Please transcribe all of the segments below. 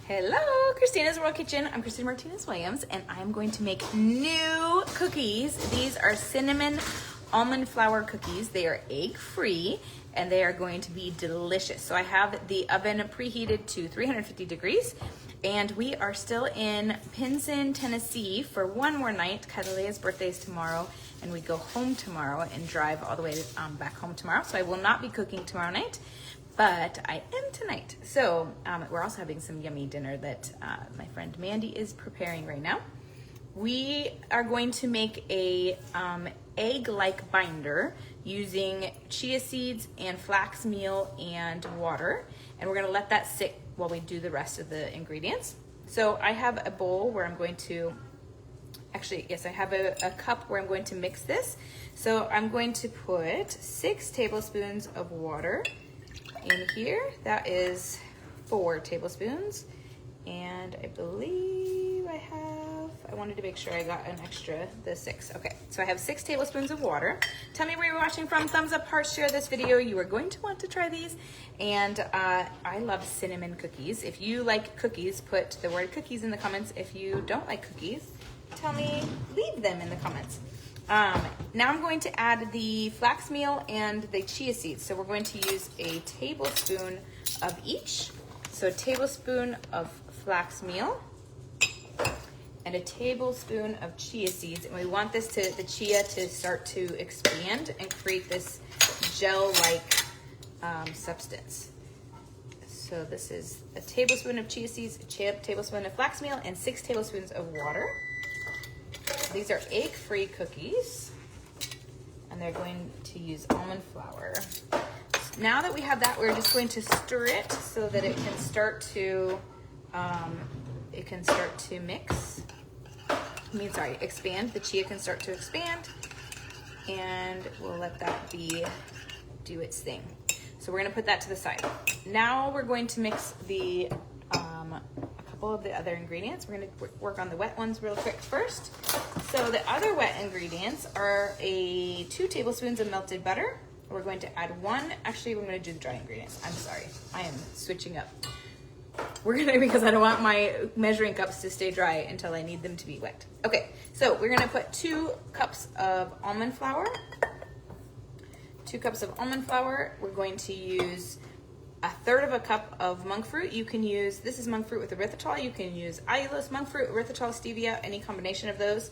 Hello, Christina's World Kitchen. I'm Christina Martinez-Williams, and I'm going to make new cookies. These are cinnamon almond flour cookies. They are egg-free, and they are going to be delicious. So I have the oven preheated to 350 degrees, and we are still in Pinson, Tennessee for one more night. Catalina's birthday is tomorrow, and we go home tomorrow and drive all the way back home tomorrow. So I will not be cooking tomorrow night, but I am tonight. So we're also having some yummy dinner that my friend Mandy is preparing right now. We are going to make a egg-like binder using chia seeds and flax meal and water. And we're gonna let that sit while we do the rest of the ingredients. So I have a bowl where I'm going to, actually, yes, I have a cup where I'm going to mix this. So I'm going to put 6 tablespoons of water in here. That is 4 tablespoons. And I believe I wanted to make sure I got an extra, the 6. Okay, so I have 6 tablespoons of water. Tell me where you're watching from. Thumbs up, heart, share this video. You are going to want to try these. And I love cinnamon cookies. If you like cookies, put the word cookies in the comments. If you don't like cookies, tell me, leave them in the comments. Now I'm going to add the flax meal and the chia seeds. So we're going to use a tablespoon of each. So a tablespoon of flax meal and a tablespoon of chia seeds. And we want the chia to start to expand and create this gel-like substance. So this is a tablespoon of chia seeds, a tablespoon of flax meal, and 6 tablespoons of water. These are egg-free cookies, and they're going to use almond flour. Now that we have that, we're just going to stir it so that it can start to mix. Expand. The chia can start to expand, and we'll let that do its thing. So we're going to put that to the side. Now we're going to mix a couple of the other ingredients. We're going to work on the wet ones real quick first. So the other wet ingredients are 2 tablespoons of melted butter. We're going to add 1. Actually, we're going to do the dry ingredients. I'm sorry, I am switching up. Because I don't want my measuring cups to stay dry until I need them to be wet. Okay, so we're gonna put 2 cups of almond flour. 2 cups of almond flour. We're going to use 1/3 of a cup of monk fruit. You can use, this is monk fruit with erythritol. You can use allulose, monk fruit, erythritol, stevia, any combination of those.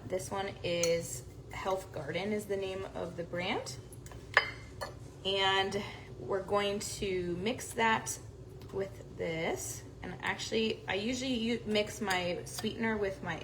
This one is Health Garden is the name of the brand. And we're going to mix that with this. And actually, I usually mix my sweetener with my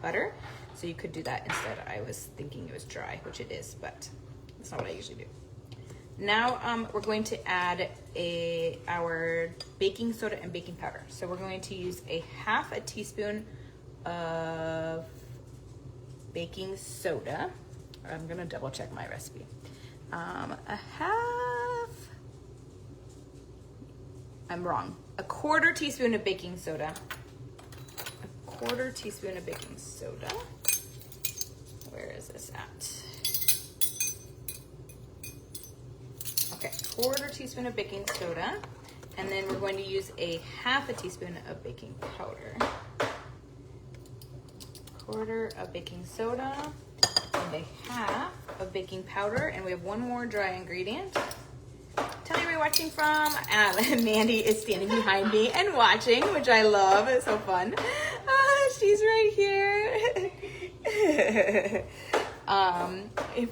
butter. So you could do that instead. I was thinking it was dry, which it is, but that's not what I usually do. Now we're going to add our baking soda and baking powder. So we're going to use 1/2 teaspoon of baking soda. I'm gonna double check my recipe. I'm wrong. 1/4 teaspoon of baking soda. 1/4 teaspoon of baking soda. Where is this at? Okay, 1/4 teaspoon of baking soda. And then we're going to use 1/2 teaspoon of baking powder. 1/4 of baking soda and 1/2 of baking powder. And we have 1 more dry ingredient. Tell me where you're watching from. Mandy is standing behind me and watching, which I love. It's so fun. She's right here.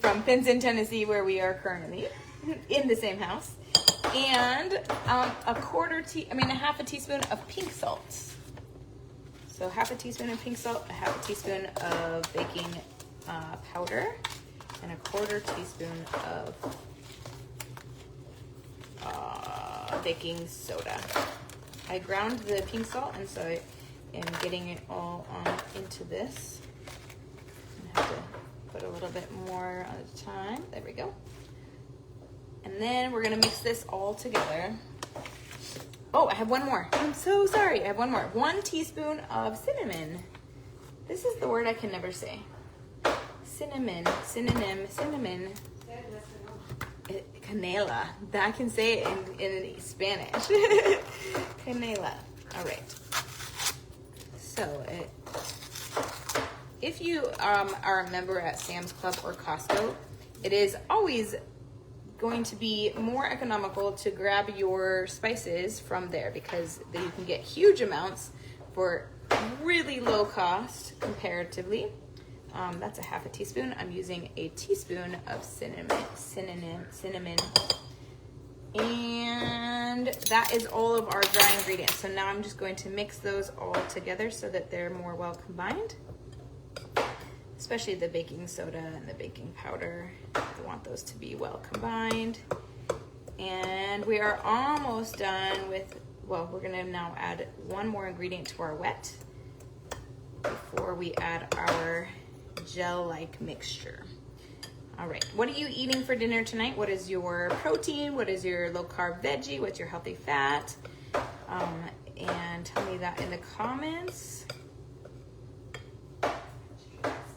From Pinson, Tennessee, where we are currently in the same house. And 1/2 teaspoon of pink salt. So 1/2 teaspoon of pink salt, 1/2 teaspoon of baking powder, and 1/4 teaspoon of baking soda. I ground the pink salt, and so I am getting it all on into this. I have to put a little bit more at a time. There we go. And then we're gonna mix this all together. Oh, I have 1 more. I'm so sorry. I have 1 more. 1 teaspoon of cinnamon. This is the word I can never say. Cinnamon, synonym, cinnamon. Canela. I can say it in Spanish. Canela. All right. So if you are a member at Sam's Club or Costco, it is always going to be more economical to grab your spices from there because you can get huge amounts for really low cost comparatively. That's a half a teaspoon. I'm using a teaspoon of cinnamon. And that is all of our dry ingredients. So now I'm just going to mix those all together so that they're more well combined. Especially the baking soda and the baking powder. I want those to be well combined. And we are almost done with, well, we're gonna now add one more ingredient to our wet before we add our gel-like mixture. All right, what are you eating for dinner tonight? What is your protein? What is your low-carb veggie? What's your healthy fat? And tell me that in the comments.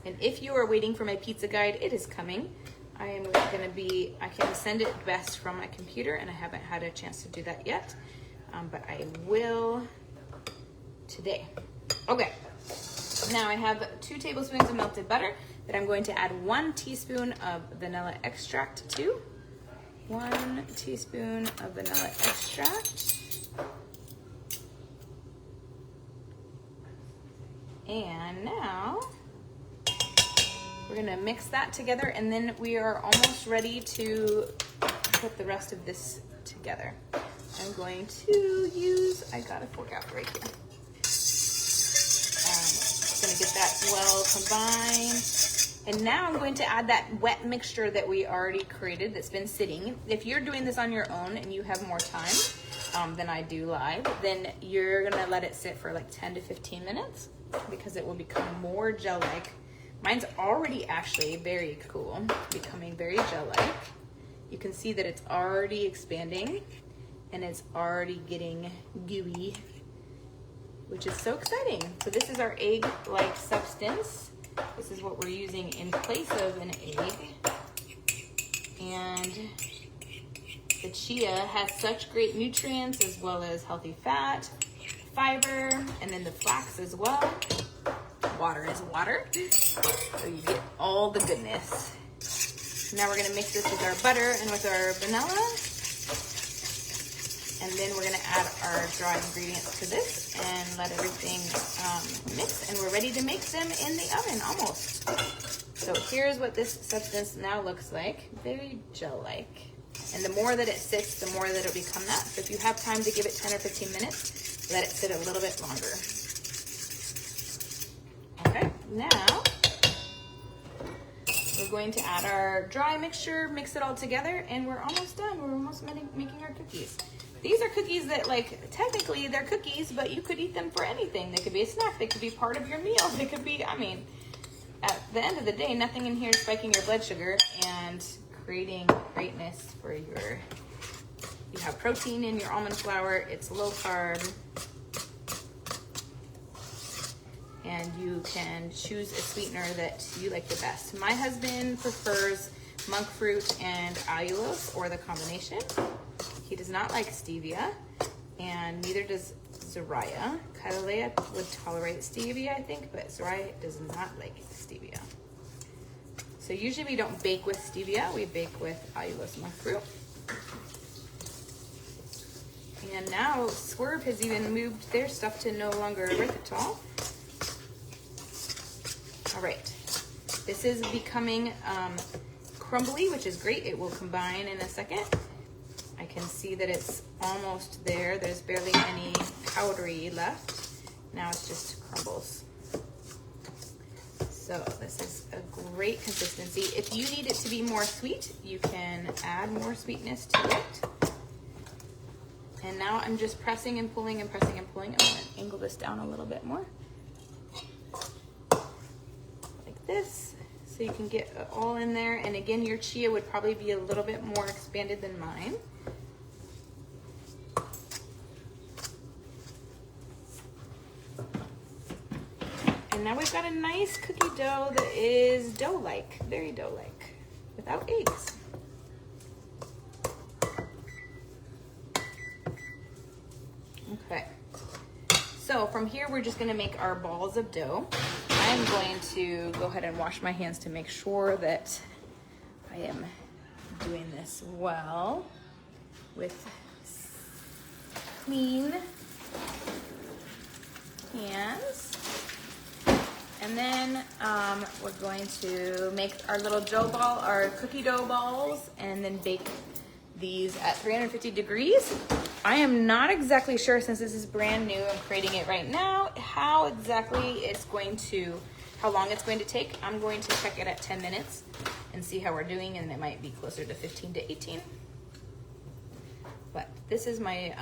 And if you are waiting for my pizza guide, it is coming. I can send it best from my computer, and I haven't had a chance to do that yet, but I will today. Okay, now I have 2 tablespoons of melted butter that I'm going to add 1 teaspoon of vanilla extract to. 1 teaspoon of vanilla extract. And now we're gonna mix that together, and then we are almost ready to put the rest of this together. I'm going to use, I got a fork out right here. Just gonna get that well combined. And now I'm going to add that wet mixture that we already created that's been sitting. If you're doing this on your own and you have more time than I do live, then you're gonna let it sit for like 10 to 15 minutes because it will become more gel-like. Mine's already actually very cool, becoming very gel-like. You can see that it's already expanding and it's already getting gooey, which is so exciting. So this is our egg-like substance. This is what we're using in place of an egg. And the chia has such great nutrients as well as healthy fat, fiber, and then the flax as well. Water is water, so you get all the goodness. Now we're gonna mix this with our butter and with our vanilla. And then we're gonna add our dry ingredients to this and let everything mix, and we're ready to make them in the oven, almost. So here's what this substance now looks like, very gel-like. And the more that it sits, the more that it'll become that. So if you have time to give it 10 or 15 minutes, let it sit a little bit longer. Okay, now we're going to add our dry mixture, mix it all together, and we're almost done. We're almost making our cookies. These are cookies that, like, technically they're cookies, but you could eat them for anything. They could be a snack. They could be part of your meal. They could be, I mean, at the end of the day, nothing in here is spiking your blood sugar and creating greatness for your, you have protein in your almond flour. It's low carb. And you can choose a sweetener that you like the best. My husband prefers monk fruit and allulose, or the combination. He does not like stevia, and neither does Zariah. Katalea would tolerate stevia, I think, but Zariah does not like stevia. So usually we don't bake with stevia, we bake with allulose monk fruit. And now Swerve has even moved their stuff to no longer erythritol. All right, this is becoming crumbly, which is great. It will combine in a second. I can see that it's almost there. There's barely any powdery left. Now it's just crumbles. So this is a great consistency. If you need it to be more sweet, you can add more sweetness to it. And now I'm just pressing and pulling and pressing and pulling. I'm gonna angle this down a little bit more. Like this, so you can get it all in there. And again, your chia would probably be a little bit more expanded than mine. And now we've got a nice cookie dough that is dough-like, very dough-like, without eggs. Okay. So from here, we're just gonna make our balls of dough. I'm going to go ahead and wash my hands to make sure that I am doing this well with clean hands. And then we're going to make our little dough ball, our cookie dough balls, and then bake these at 350 degrees. I am not exactly sure, since this is brand new, I'm creating it right now, how long it's going to take. I'm going to check it at 10 minutes and see how we're doing, and it might be closer to 15 to 18. But this is my,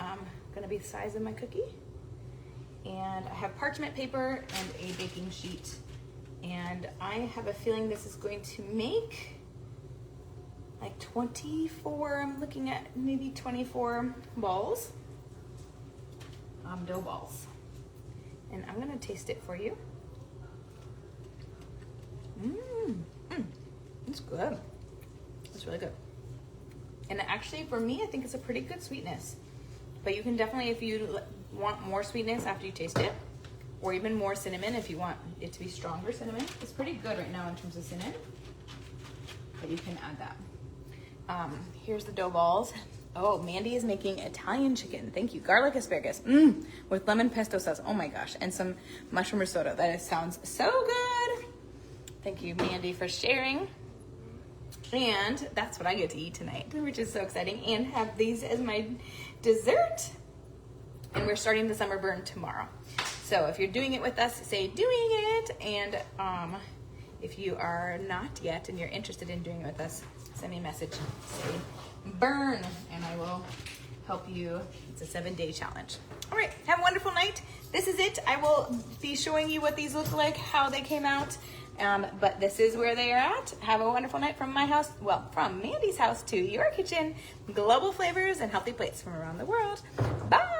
gonna be the size of my cookie. And I have parchment paper and a baking sheet. And I have a feeling this is going to make like 24, I'm looking at maybe 24 balls, dough balls. And I'm gonna taste it for you. It's good. It's really good. And actually for me, I think it's a pretty good sweetness. But you can definitely, if you want more sweetness after you taste it, or even more cinnamon if you want it to be stronger cinnamon. It's pretty good right now in terms of cinnamon, but you can add that. Here's the dough balls. Oh, Mandy is making Italian chicken. Thank you. Garlic asparagus with lemon pesto sauce. Oh my gosh. And some mushroom risotto. That sounds so good. Thank you, Mandy, for sharing. And that's what I get to eat tonight, which is so exciting. And have these as my dessert. And we're starting the summer burn tomorrow. So if you're doing it with us, say doing it. And if you are not yet and you're interested in doing it with us, send me a message, say burn, and I will help you. It's a 7-day challenge. All right, have a wonderful night. This is it. I will be showing you what these look like, how they came out. But this is where they are at. Have a wonderful night from my house, well, from Mandy's house to your kitchen. Global flavors and healthy plates from around the world. Bye.